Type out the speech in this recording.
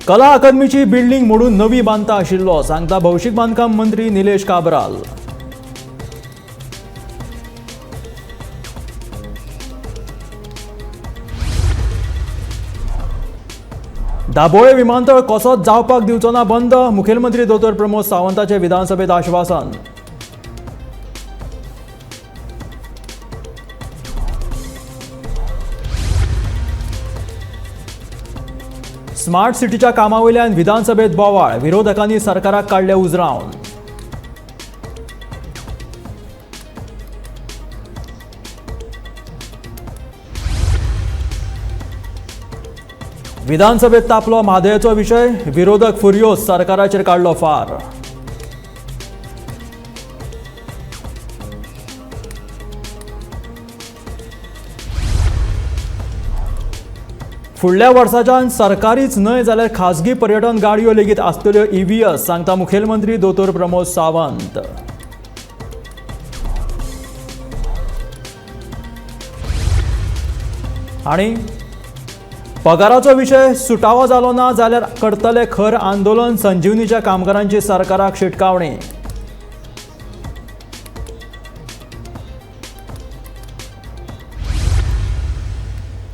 कला अकादमीची बिल्डिंग मोडून नवी बांदता आशिल्लो सांगता भौशीक बांदकाम मंत्री निलेश काब्राल। दाबोळे विमानतळ कसोच जावपाक दिवचो ना बंद, मुखेलमंत्री दोतोर प्रमोद सावंताचे विधानसभेत आश्वासन। स्मार्ट सिटीच्या कामावयल्यान विधानसभेत बोवाळ, विरोधकांनी सरकाराक काडले उजरावन। विधानसभेत तापलो म्हादयचो विशय, विरोधक फुर्योस, सरकाराचेर काडलो फार। फुडल्या वर्साच्यान सरकारीच न्हय जाल्यार खासगी पर्यटन गाडयो लेगीत आसतल्यो EVS, सांगता मुखेलमंत्री दोतोर प्रमोद सावंत। आनी पगाराचो विशय सुटावो जालो ना जाल्यार करतले खर आंदोलन, संजीवनीच्या कामगारांची सरकाराक शिटकावणी।